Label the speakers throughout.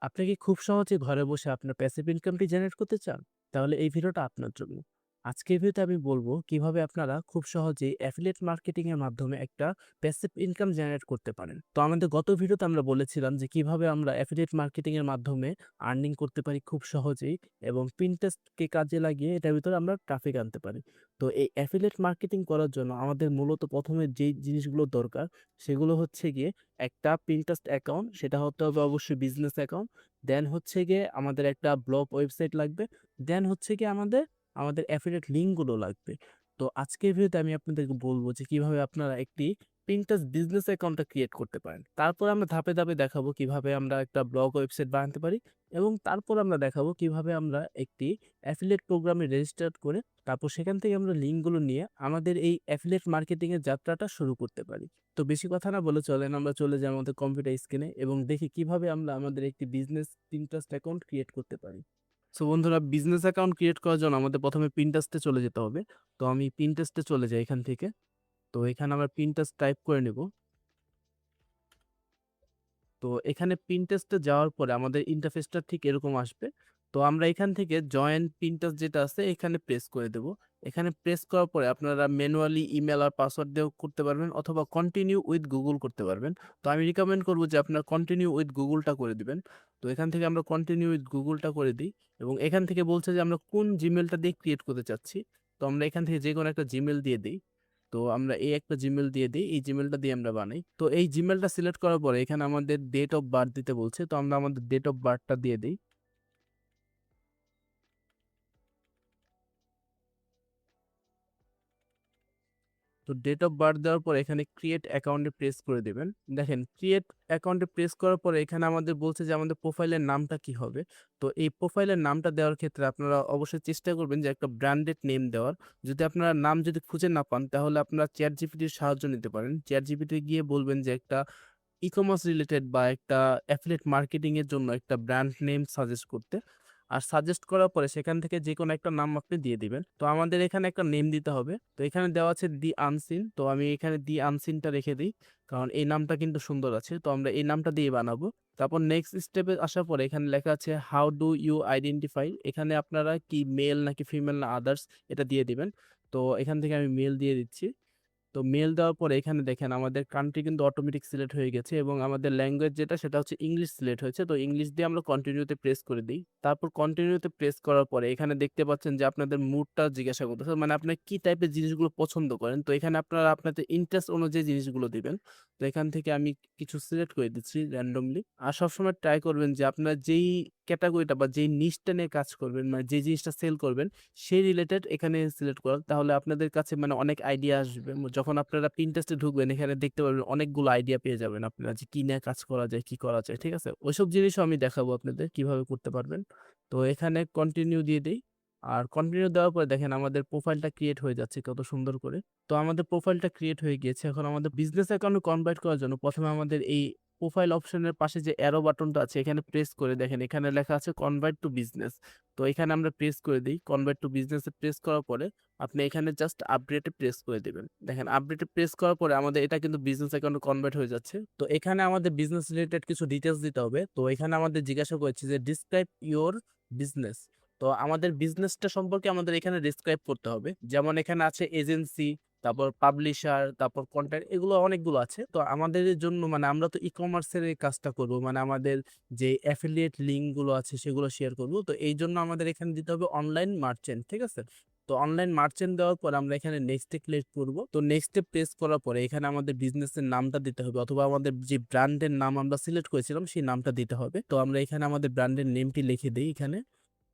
Speaker 1: আপনি কি খুব সহজে ঘরে বসে আপনার প্যাসিভ ইনকামটি জেনারেট করতে চান? তাহলে এই ভিডিওটা আপনার জন্য। আজকের ভিডিওতে আমি বলব কিভাবে আপনারা খুব সহজেই অ্যাফিলিয়েট মার্কেটিং এর মাধ্যমে একটা প্যাসিভ ইনকাম জেনারেট করতে পারেন। তো আমাদের গত ভিডিওতে আমরা বলেছিলাম যে কিভাবে আমরা অ্যাফিলিয়েট মার্কেটিং এর মাধ্যমে আর্নিং করতে পারি খুব সহজেই এবং Pinterest কে কাজে লাগিয়ে এটার ভিতরে আমরা ট্রাফিক আনতে পারি। তো এই অ্যাফিলিয়েট মার্কেটিং করার জন্য আমাদের মূলত ১ম এ যেই জিনিসগুলো দরকার সেগুলো হচ্ছে গিয়ে একটা Pinterest অ্যাকাউন্ট, সেটা হতে হবে অবশ্যই বিজনেস অ্যাকাউন্ট। দেন হচ্ছে গিয়ে আমাদের একটা ব্লগ ওয়েবসাইট লাগবে। দেন হচ্ছে গিয়ে আমাদের অ্যাফিলিয়েট লিঙ্ক গুলো লাগবে। তো আজকের ভিডিওতে আমি আপনাদেরকে বলব যে কিভাবে আপনারা একটি Pinterest বিজনেস অ্যাকাউন্টটা ক্রিয়েট করতে পারেন। তারপর আমরা ধাপে, ধাপে দেখাবো কিভাবে আমরা একটা ব্লগ ওয়েবসাইট বানাতে পারি এবং তারপর আমরা দেখাবো কিভাবে আমরা একটি অ্যাফিলিয়েট প্রোগ্রামে রেজিস্টার করে তারপর সেখান থেকে আমরা লিঙ্ক গুলো নিয়ে আমাদের এই অ্যাফিলিয়েট মার্কেটিং এর যাত্রাটা শুরু করতে পারি। তো বেশি কথা না বলে চলেন আমরা চলে যাই আমাদের কম্পিউটার স্ক্রিনে এবং দেখি কিভাবে আমরা আমাদের একটি বিজনেস Pinterest অ্যাকাউন্ট ক্রিয়েট করতে পারি। সো বন্ধুরা, বিজনেস অ্যাকাউন্ট ক্রিয়েট করার জন্য আমাদের ১ম এ Pinterest এ চলে যেতে হবে। তো আমি Pinterest এ চলে যাই এখান থেকে। তো এখানে আমরা Pinterest টাইপ করে নেব। তো এখানে Pinterest এ যাওয়ার পরে আমাদের ইন্টারফেসটা ঠিক এরকম আসবে। তো আমরা এখান থেকে জয়েন Pinterest যেটা আছে এখানে প্রেস করে দেব। এখানে প্রেস করার পরে আপনারা ম্যানুয়ালি ইমেল আর পাসওয়ার্ড দিয়েও করতে পারবেন অথবা কন্টিনিউ উইথ গুগল করতে পারবেন। তো আমি রিকমেন্ড করব যে আপনারা কন্টিনিউ উইথ গুগলটা করে দিবেন। তো এখান থেকে আমরা কন্টিনিউ উইথ গুগলটা করে দিই এবং এখান থেকে বলছে যে আমরা কোন জিমেইলটা দিয়ে ক্রিয়েট করতে চাচ্ছি। তো আমরা এখান থেকে যেকোনো একটা জিমেইল দিয়ে দেই। তো আমরা এই একটা জিমেইল দিয়ে দিই। এই জিমেইলটা দিয়ে আমরা বানাই। তো এই জিমেইলটা সিলেক্ট করার পরে এখানে আমাদের ডেট অফ বার্থ দিতে বলছে। তো আমরা আমাদের ডেট অফ বার্থটা দিয়ে দেই। তো ডেট অফ বার্থ দেওয়ার পরে এখানে ক্রিয়েট অ্যাকাউন্টে প্রেস করে দিবেন। দেখেন ক্রিয়েট অ্যাকাউন্টে প্রেস করার পরে এখানে আমাদের বলছে যে আমাদের প্রোফাইলের নামটা কি হবে। তো এই প্রোফাইলের নামটা দেওয়ার ক্ষেত্রে আপনারা অবশ্যই চেষ্টা করবেন যে একটা ব্র্যান্ডেড নেম দেওয়ার। যদি আপনারা নাম যদি খুঁজে না পান তাহলে আপনারা ChatGPT-র সাহায্য নিতে পারেন। ChatGPT গিয়ে বলবেন যে একটা ই-কমার্স রিলেটেড বা একটা অ্যাফিলিয়েট মার্কেটিং এর জন্য একটা ব্র্যান্ড নেম সাজেস্ট করতে। আর সাজেস্ট করার পরে সেখান থেকে যেকোনো একটা নাম আপনি দিয়ে দিবেন। তো আমাদের এখানে একটা নেম দিতে হবে। তো এখানে দেওয়া আছে দি আনসিন। তো আমি এখানে দি আনসিনটা রেখে দেই। কারণ এই নামটা কিন্তু সুন্দর আছে। তো আমরা এই নামটা দিয়ে বানাবো। তারপর নেক্সট স্টেপে আসার পরে এখানে লেখা আছে হাউ ডু ইউ আইডেন্টিফাই। এখানে আপনারা কি মেল নাকি ফিমেল না আদার্স এটা দিয়ে দিবেন। তো এখান থেকে আমি মেল দিয়ে দিচ্ছি। তো মেল দেওয়ার পরে এখানে দেখেন আমাদের কান্ট্রি কিন্তু অটোমেটিক সিলেক্ট হয়ে গেছে এবং আমাদের ল্যাঙ্গুয়েজ যেটা সেটা হচ্ছে ইংলিশ সিলেক্ট হয়েছে। তো ইংলিশ দিয়ে আমরা কন্টিনিউতে প্রেস করে দিই। তারপর কন্টিনিউতে প্রেস করার পরে এখানে দেখতে পাচ্ছেন যে আপনাদের মুডটা জিজ্ঞাসা করতেছে। মানে আপনি কি টাইপের জিনিসগুলো পছন্দ করেন। তো এখানে আপনারা আপনাদের ইন্টারেস্ট অনুযায়ী জিনিসগুলো দিবেন। তো এখান থেকে আমি কিছু সিলেক্ট করে দিচ্ছি র‍্যান্ডমলি। আর সবসময় ট্রাই করবেন যে আপনার যেই ক্যাটেগরিটা বা যেই নিশটা নিয়ে কাজ করবেন, মানে যে জিনিসটা সেল করবেন সেই রিলেটেড এখানে সিলেক্ট করা। তাহলে আপনাদের কাছে মানে অনেক আইডিয়া আসবে। যখন আপনারা Pinterest এ ঢুকবেন এখানে দেখতে পারবেন অনেকগুলো আইডিয়া পেয়ে যাবেন আপনারা যে কি নিয়ে কাজ করা যায়, কি করা যায়। ঠিক আছে? ওইসব জিনিসও আমি দেখাবো আপনাদের কিভাবে করতে পারবেন। তো এখানে কন্টিনিউ দিয়ে দেই। আর কন্টিনিউ দেওয়ার পরে দেখেন আমাদের প্রোফাইলটা ক্রিয়েট হয়ে যাচ্ছে কত সুন্দর করে। তো আমাদের প্রোফাইলটা ক্রিয়েট হয়ে গিয়েছে। এখন আমাদের বিজনেস অ্যাকাউন্টে কনভার্ট করার জন্য ১ম এ আমাদের এই প্রোফাইল অপশনের পাশে যে অ্যারো বাটনটা আছে এখানে প্রেস করে দেখেন এখানে লেখা আছে কনভার্ট টু বিজনেস। তো এখানে আমরা প্রেস করে দেই। Convert to business A press করার পরে আপনি এখানে জাস্ট আপডেট এ প্রেস করে দিবেন। দেখেন আপডেট এ প্রেস করার পরে আমাদের এটা কিন্তু বিজনেস অ্যাকাউন্টে কনভার্ট হয়ে যাচ্ছে। তো এখানে আমাদের বিজনেস রিলেটেড কিছু ডিটেইলস দিতে হবে। তো এখানে আমাদের জিজ্ঞাসা করেছে যে ডিসক্রাইব ইওর বিজনেস। তো আমাদের বিজনেসটা সম্পর্কে আমাদের এখানে ডেসক্রাইব করতে হবে। যেমন এখানে আছে এজেন্সি, তারপর পাবলিশার, তারপর কনটেন্ট এগুলো অনেকগুলো আছে। তো আমাদের জন্য মানে আমরা তো ই-কমার্স এর এই কাজটা করব। মানে আমাদের যে অ্যাফিলিয়েট লিঙ্ক গুলো আছে সেগুলো শেয়ার করব। তো এইজন্য আমাদের এখানে দিতে হবে অনলাইন মার্চেন্ট। ঠিক আছে? তো অনলাইন মার্চেন্ট দেওয়ার পর আমরা এখানে নেক্সট এ ক্লিক করব। তো নেক্সট এ প্রেস করার পরে এখানে আমাদের বিজনেসের নামটা দিতে হবে অথবা আমাদের যে ব্র্যান্ডের নাম আমরা সিলেক্ট করেছিলাম সেই নামটা দিতে হবে। তো আমরা এখানে আমাদের ব্র্যান্ডের নেমটি লিখে দেই এখানে।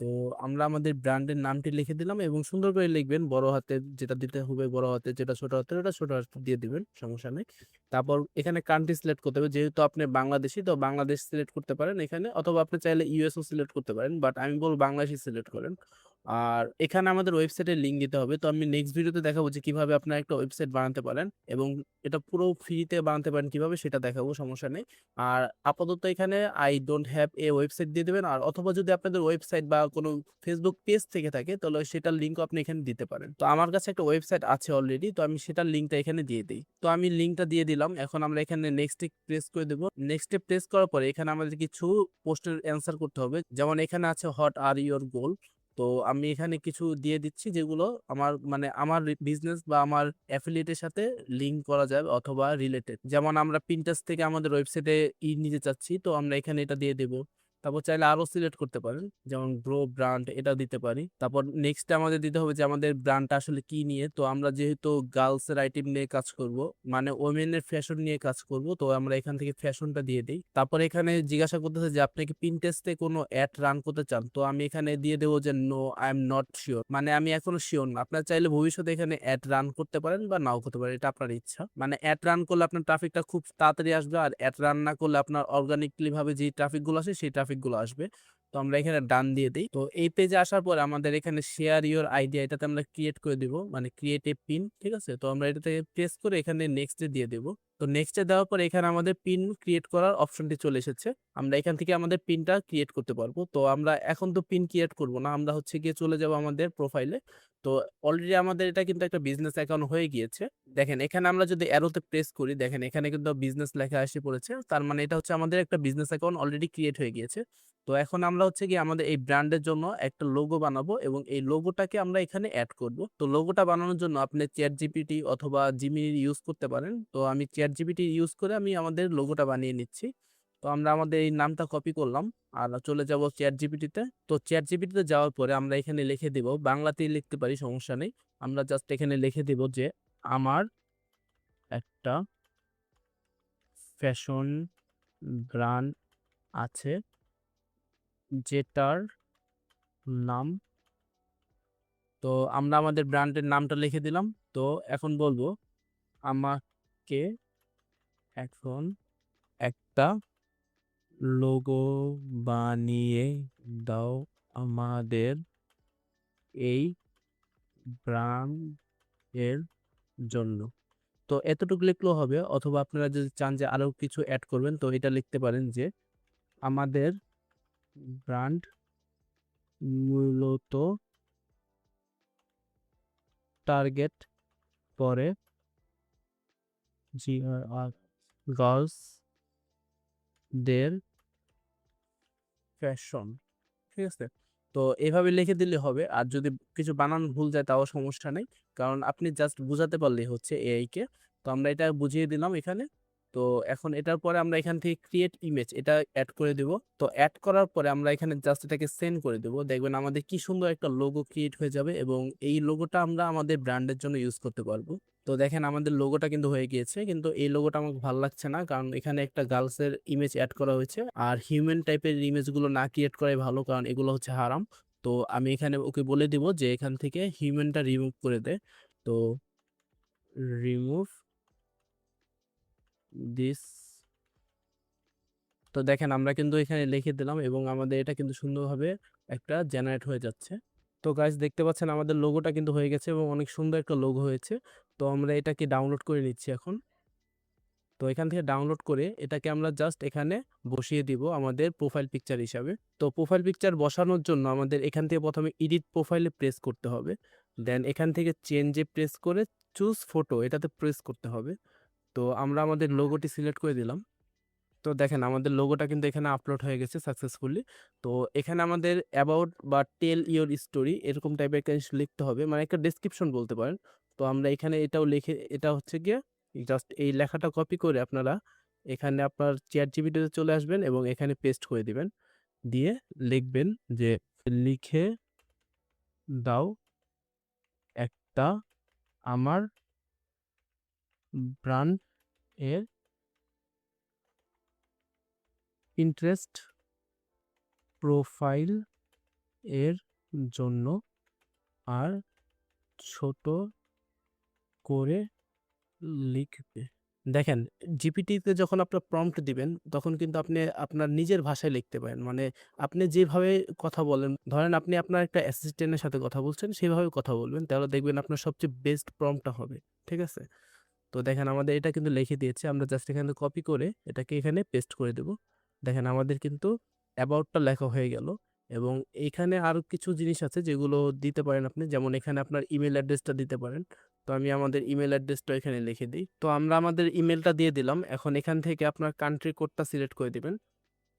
Speaker 1: তো আমরা আমাদের ব্র্যান্ডের নামটি লিখে দিলাম এবং সুন্দর করে লিখবেন বড় হাতের যেটা দিতে হবে বড় হাতের, যেটা ছোট হাতের ওটা ছোট হাতের দিয়ে দিবেন, সমস্যা নেই। তারপর এখানে কান্ট্রি সিলেক্ট করতে হবে, যেহেতু আপনি বাংলাদেশী তো বাংলাদেশ সিলেক্ট করতে পারেন এখানে অথবা আপনি চাইলে ইউএসও সিলেক্ট করতে পারেন, বাট আমি বলবো বাংলাদেশই সিলেক্ট করেন। আর এখানে আমাদের ওয়েবসাইটের লিঙ্ক দিতে হবে। তো আমি নেক্সট ভিডিওতে দেখাবো যে কিভাবে আপনারা একটা ওয়েবসাইট বানাতে পারেন এবং এটা পুরো ফ্রিতে বানাতে পারেন কিভাবে সেটা দেখাবো, সমস্যা নেই। আর আপাতত এখানে I don't have a website দিয়ে দেবেন। আর অথবা যদি আপনাদের ওয়েবসাইট বা কোনো ফেসবুক পেজ থেকে থাকে তাহলে সেটার লিঙ্কও আপনি এখানে দিতে পারেন। তো আমার কাছে একটা ওয়েবসাইট আছে অলরেডি, তো আমি সেটার লিঙ্কটা এখানে দিয়ে দিই। তো আমি লিঙ্কটা দিয়ে দিলাম। এখন আমরা এখানে নেক্সটে প্রেস করে দেবো। নেক্সটে প্রেস করার পরে এখানে আমাদের কিছু প্রশ্নের অ্যান্সার করতে হবে। যেমন এখানে আছে হোয়াট আর ইওর গোল। তো আমি এখানে কিছু দিয়ে দিচ্ছি যেগুলো আমার মানে আমার বিজনেস বা আমার অ্যাফিলিয়েটের সাথে লিঙ্ক করা যাবে অথবা রিলেটেড। যেমন আমরা Pinterest থেকে আমাদের ওয়েবসাইটে নিতে চাচ্ছি, তো আমরা এখানে এটা দিয়ে দেব। তারপর চাইলে আরো সিলেক্ট করতে পারেন, যেমন গ্রো ব্র্যান্ড এটা দিতে পারি। তারপর নেক্সট আমাদের দিতে হবে যে আমাদের ব্র্যান্ডটা আসলে কি নিয়ে। তো আমরা যেহেতু গার্লস এর আইটেম নিয়ে কাজ করব, মানে ওমেনের ফ্যাশন নিয়ে কাজ করব, তো আমরা এখান থেকে ফ্যাশনটা দিয়ে দিই। তারপর এখানে জিজ্ঞাসা করতেছে যে আপনি কি Pinterest-এ কোনো অ্যাড রান করতে চান, তো আমি এখানে দিয়ে দেবো যে no I am not sure, মানে আমি এখনো শিওর না। আপনার চাইলে ভবিষ্যতে এখানে অ্যাড রান করতে পারেন বা নাও করতে পারেন, এটা আপনার ইচ্ছা। মানে অ্যাড রান করলে আপনার ট্রাফিকটা খুব তাড়াতাড়ি আসবে, আর অ্যাড রান না করলে আপনার অর্গানিকলি ভাবে যে ট্রাফিক গুলো আসে সেই ট্রাফিক গুলো আসবে। তো আমরা এখানে ডান দিয়ে দিই। তো এই পেজে আসার পর আমাদের এখানে শেয়ার ইওর আইডিয়া এটাতে আমরা ক্রিয়েট করে দিব, মানে ক্রিয়েট এ পিন, ঠিক আছে। তো আমরা এটাতে প্রেস করে এখানে নেক্সটে দিয়ে দেব। তো নেক্সটে দেওয়ার পর এখানে আমাদের পিন ক্রিয়েট করার অপশনটি চলে এসেছে। আমরা এখান থেকে আমাদের পিনটা ক্রিয়েট করতে পারবো। তো আমরা এখন তো পিন ক্রিয়েট করব না, আমরা হচ্ছে গিয়ে চলে যাব আমাদের প্রোফাইলে। তো অলরেডি আমাদের এটা কিন্তু একটা বিজনেস অ্যাকাউন্ট হয়ে গিয়েছে। দেখেন এখানে আমরা যদি অ্যারোতে প্রেস করি, দেখেন এখানে কিন্তু বিজনেস লেখা এসে পড়েছে, তার মানে এটা হচ্ছে আমাদের একটা বিজনেস অ্যাকাউন্ট অলরেডি ক্রিয়েট হয়ে গিয়েছে। তো এখন আমরা হচ্ছে কি আমাদের এই ব্র্যান্ডের জন্য একটা লোগো বানাবো এবং এই লোগোটাকে আমরা এখানে অ্যাড করব। তো লোগোটা বানানোর জন্য আপনি চ্যাট জিপিটি অথবা জিমিনি ইউজ করতে পারেন। তো আমি চ্যাট জিপিটি ইউজ করে আমি আমাদের লোগোটা বানিয়ে নিচ্ছি। তো আমরা আমাদের এই নামটা কপি করলাম আর চলে যাব চ্যাট জিপিটিতে। তো চ্যাট জিপিটিতে যাওয়ার পরে আমরা এখানে লিখে দিব, বাংলাতেই লিখতে পারি, সমস্যা নেই। আমরা জাস্ট এখানে লিখে দিব যে আমার একটা ফ্যাশন ব্র্যান্ড আছে যেটার নাম। তো আমরা আমাদের ব্র্যান্ডের নামটা লিখে দিলাম। তো এখন বলবো আমাকে এখন একটা লোগো বানিয়ে দাও আমাদের এই ব্র্যান্ডের জন্য। তো এতটুকু লিখলেও হবে, অথবা আপনারা যদি চান যে আরো কিছু অ্যাড করবেন তো এটা লিখতে পারেন যে আমাদের ব্র্যান্ড মূলত টার্গেট করে গার্লসদের ফ্যাশন, ঠিক আছে। তো এভাবে লিখে দিলে হবে। আর যদি কিছু বানান ভুল যায় তাও সমস্যা নেই, কারণ আপনি জাস্ট বুঝাতে পারলেই হচ্ছে এআই কে। তো আমরা এটা বুঝিয়ে দিলাম এখানে। তো এখন এটার পরে আমরা এখান থেকে ক্রিয়েট ইমেজ এটা অ্যাড করে দেব। তো অ্যাড করার পরে আমরা এখানে জাস্ট এটাকে সেন্ড করে দেব, দেখবেন আমাদের কি সুন্দর একটা লোগো ক্রিয়েট হয়ে যাবে এবং এই লোগোটা আমরা আমাদের ব্র্যান্ডের জন্য ইউজ করতে পারবো। তো দেখেন আমাদের লোগোটা কিন্তু হয়ে গিয়েছে, কিন্তু এই লোগোটা আমাকে ভালো লাগছে না, কারণ এখানে একটা গার্লসের ইমেজ অ্যাড করা হয়েছে। আর হিউম্যান টাইপের ইমেজগুলো না ক্রিয়েট করাই ভালো, কারণ এগুলো হচ্ছে হারাম। তো আমি এখানে ওকে বলে দিব যে এখান থেকে হিউম্যানটা রিমুভ করে দে। তো রিমুভ দিস। তো দেখেন আমরা কিন্তু এখানে লিখে দিলাম এবং আমাদের এটা কিন্তু সুন্দরভাবে একটা জেনারেট হয়ে যাচ্ছে। তো গাইস দেখতে পাচ্ছেন আমাদের লোগোটা কিন্তু হয়ে গেছে এবং অনেক সুন্দর একটা লোগো হয়েছে। তো আমরা এটাকে ডাউনলোড করে নিচ্ছি এখন। তো এখান থেকে ডাউনলোড করে এটাকে আমরা জাস্ট এখানে বসিয়ে দিব আমাদের প্রোফাইল পিকচার হিসাবে। তো প্রোফাইল পিকচার বসানোর জন্য আমাদের এখান থেকে প্রথমে এডিট প্রোফাইলে প্রেস করতে হবে, দেন এখান থেকে চেঞ্জে প্রেস করে চুজ ফটো এটাতে প্রেস করতে হবে। তো আমরা আমাদের লোগোটি সিলেক্ট করে দিলাম। তো দেখেন আমাদের লোগোটা কিন্তু এখানে আপলোড হয়ে গেছে সাকসেসফুলি। তো এখানে আমাদের অ্যাবাউট বা টেল ইওর স্টোরি এরকম টাইপের একটা জিনিস লিখতে হবে, মানে একটা ডেসক্রিপশন বলতে পারেন। তো আমরা এখানে এটাও লিখে, এটা হচ্ছে গিয়ে জাস্ট এই লেখাটা কপি করে আপনারা এখানে আপনার চ্যাট জিপিটিতে চলে আসবেন এবং এখানে পেস্ট করে দিবেন, দিয়ে লিখবেন যে লিখে দাও একটা আমার ব্র্যান্ড এর ইন্টারেস্ট প্রোফাইল এর জন্য, আর ছোট করে লিখবে দেখেন, জিপিটিতে যখন আপনার প্রম্পট দিবেন, তখন কিন্তু আপনি আপনার নিজের ভাষায় লিখতে পারেন। মানে আপনি যেভাবে কথা বলেন, ধরেন আপনি আপনার একটা অ্যাসিস্ট্যান্টের সাথে কথা বলছেন, সেভাবে কথা বলবেন। তাহলে দেখবেন আপনার সবচেয়ে বেস্ট প্রম্পটটা হবে। ঠিক আছে? তো দেখেন আমাদের এটা কিন্তু লিখে দিয়েছে। আমরা জাস্ট এখান থেকে কপি করে এটাকে এখানে পেস্ট করে দেব। দেখেন আমাদের কিন্তু অ্যাবাউট টা লেখা হয়ে গেল এবং এইখানে আরো কিছু জিনিস আছে যেগুলো দিতে পারেন আপনি। যেমন এখানে আপনার ইমেইল অ্যাড্রেসটা দিতে পারেন। তো আমি আমাদের ইমেইল অ্যাড্রেসটা এখানে লিখে দেই। তো আমরা আমাদের ইমেইলটা দিয়ে দিলাম। এখন এখান থেকে আপনার কান্ট্রি কোডটা সিলেক্ট করে দিবেন।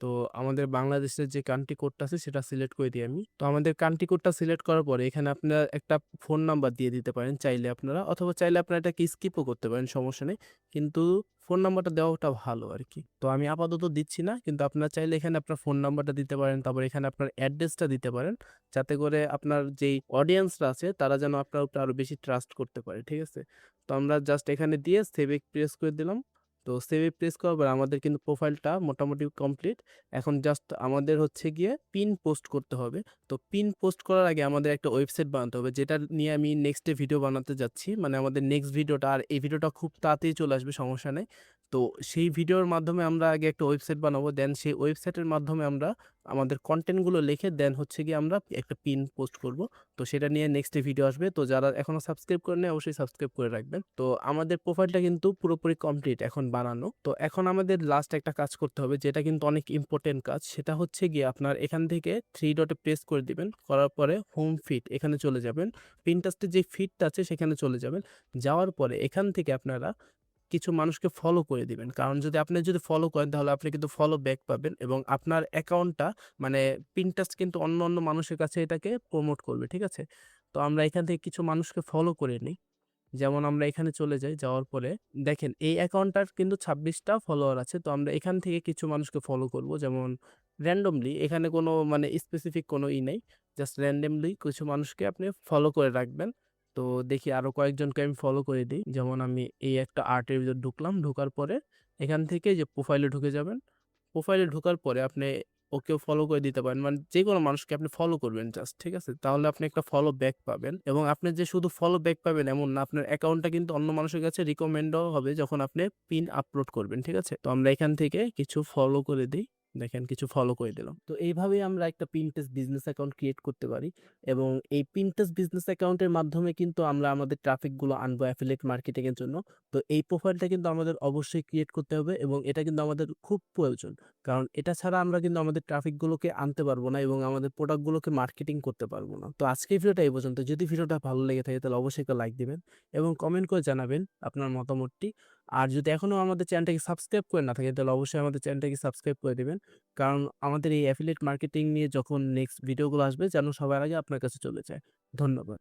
Speaker 1: তো আমাদের বাংলাদেশের যে কান্ট্রি কোডটা আছে সেটা সিলেক্ট করে দিই আমি। তো আমাদের কান্ট্রি কোডটা সিলেক্ট করার পরে এখানে আপনারা একটা ফোন নাম্বার দিয়ে দিতে পারেন চাইলে আপনারা, অথবা চাইলে আপনারা এটাকে স্কিপও করতে পারেন, সমস্যা নেই। কিন্তু ফোন নাম্বারটা দেওয়াটা ভালো আরকি। তো আমি আপাতত দিচ্ছি না, কিন্তু আপনারা চাইলে এখানে আপনার ফোন নাম্বারটা দিতে পারেন। তারপর এখানে আপনার অ্যাড্রেসটা দিতে পারেন। যাতে করে আপনার যেই অডিয়েন্সরা আছে তারা যেন আপনার উপরে আরো বেশি ট্রাস্ট করতে পারে। ঠিক আছে? তো আমরা জাস্ট এখানে দিয়ে সেভ এ প্রেস করে দিলাম। তো সেভ এ প্রেস করার পর আমাদের কিন্তু প্রোফাইলটা মোটামুটি কমপ্লিট। এখন জাস্ট আমাদের হচ্ছে গিয়ে পিন পোস্ট করতে হবে। তো পিন পোস্ট করার আগে আমাদের একটা ওয়েবসাইট বানাতে হবে, যেটা নিয়ে আমি নেক্সট এ ভিডিও বানাতে যাচ্ছি। মানে আমাদের নেক্সট ভিডিওটা, আর এই ভিডিওটা খুব তাড়াতাড়ি চলে আসবে, সমস্যা নেই। তো সেই ভিডিওর মাধ্যমে আমরা আগে একটা ওয়েবসাইট বানাবো। দেন সেই ওয়েবসাইটের মাধ্যমে আমরা আমাদের কনটেন্ট গুলো লিখে দেন হচ্ছে গিয়ে আমরা একটা পিন পোস্ট করব। তো সেটা নিয়ে নেক্সট এ ভিডিও আসবে। তো যারা এখনো সাবস্ক্রাইব করেন নাই অবশ্যই সাবস্ক্রাইব করে রাখবেন। তো আমাদের প্রোফাইলটা কিন্তু পুরোপুরি কমপ্লিট এখন বানানো। তো এখন আমাদের লাস্ট একটা কাজ করতে হবে, যেটা কিন্তু অনেক ইম্পোর্টেন্ট কাজ। সেটা হচ্ছে গিয়ে আপনার এখান থেকে 3 ডটে প্রেস করে দিবেন। করার পরে হোম ফিড এখানে চলে যাবেন। পিন্টারেস্টের যে ফিডটা আছে সেখানে চলে যাবেন। যাওয়ার পরে এখান থেকে আপনারা কিছু মানুষকে ফলো করে দিবেন। কারণ যদি ফলো করেন তাহলে আপনি কিন্তু ফলো ব্যাক পাবেন এবং আপনার অ্যাকাউন্টটা, মানে Pinterest কিন্তু অন্য মানুষের কাছে এটাকে প্রমোট করবে। ঠিক আছে? তো আমরা এখান থেকে কিছু মানুষকে ফলো করে নিই। যেমন আমরা এখানে চলে যাই, যাওয়ার পরে দেখেন এই অ্যাকাউন্টটার কিন্তু ২৬ টা ফলোয়ার আছে। তো আমরা এখান থেকে কিছু মানুষকে ফলো করব। যেমন র‍্যান্ডমলি, এখানে কোনো মানে স্পেসিফিক কোনো নেই। জাস্ট র‍্যান্ডমলি কিছু মানুষকে আপনি ফলো করে রাখবেন। তো দেখি আরো কয়েকজনকে আমি ফলো করে দেই। যেমন আমি এই একটা আর্টের ভিতর ঢুকলাম। ঢোকার পরে এখান থেকে যে প্রোফাইলে ঢুকে যাবেন। প্রোফাইলে ঢোকার পরে আপনি ওকেও ফলো করে দিতে পারেন। মানে যেকোনো মানুষকে আপনি ফলো করবেন জাস্ট, ঠিক আছে? তাহলে আপনি একটা ফলো ব্যাক পাবেন এবং আপনি যে শুধু ফলো ব্যাক পাবেন এমন না, আপনার অ্যাকাউন্টটা কিন্তু অন্য মানুষের কাছে রিকমেন্ডও হবে যখন আপনি পিন আপলোড করবেন, ঠিক আছে? তো আমরা এখান থেকে কিছু ফলো করে দেই। দেখেন কিছু ফলো করে দিলাম। তো এইভাবেই আমরা একটা Pinterest বিজনেস অ্যাকাউন্ট ক্রিয়েট করতে পারি এবং এই Pinterest বিজনেস অ্যাকাউন্টের মাধ্যমে কিন্তু আমরা আমাদের ট্রাফিক গুলো আনবো এফিলিয়েট মার্কেটিং এর জন্য। তো এই প্রোফাইলটা কিন্তু আমাদের অবশ্যই ক্রিয়েট করতে হবে এবং এটা কিন্তু আমাদের খুব প্রয়োজন। কারণ এটা ছাড়া আমরা কিন্তু আমাদের ট্রাফিক গুলোকে আনতে পারবো না এবং আমাদের প্রোডাক্ট গুলোকে মার্কেটিং করতে পারবো না। তো আজকের ভিডিওটা এই পর্যন্ত। যদি ভিডিওটা ভালো লেগে থাকে তাহলে অবশ্যই একটা লাইক দিবেন এবং কমেন্ট করে জানাবেন আপনার মতামতটি। আর যদি এখনো আমাদের চ্যানেলটাকে সাবস্ক্রাইব করে না থাকেন তাহলে অবশ্যই আমাদের চ্যানেলটাকে সাবস্ক্রাইব করে দিবেন। কারণ আমাদের এই এফিলিয়েট মার্কেটিং নিয়ে যখন নেক্সট ভিডিওগুলো আসবে যেন সবার আগে আপনার কাছে চলে যায়। ধন্যবাদ।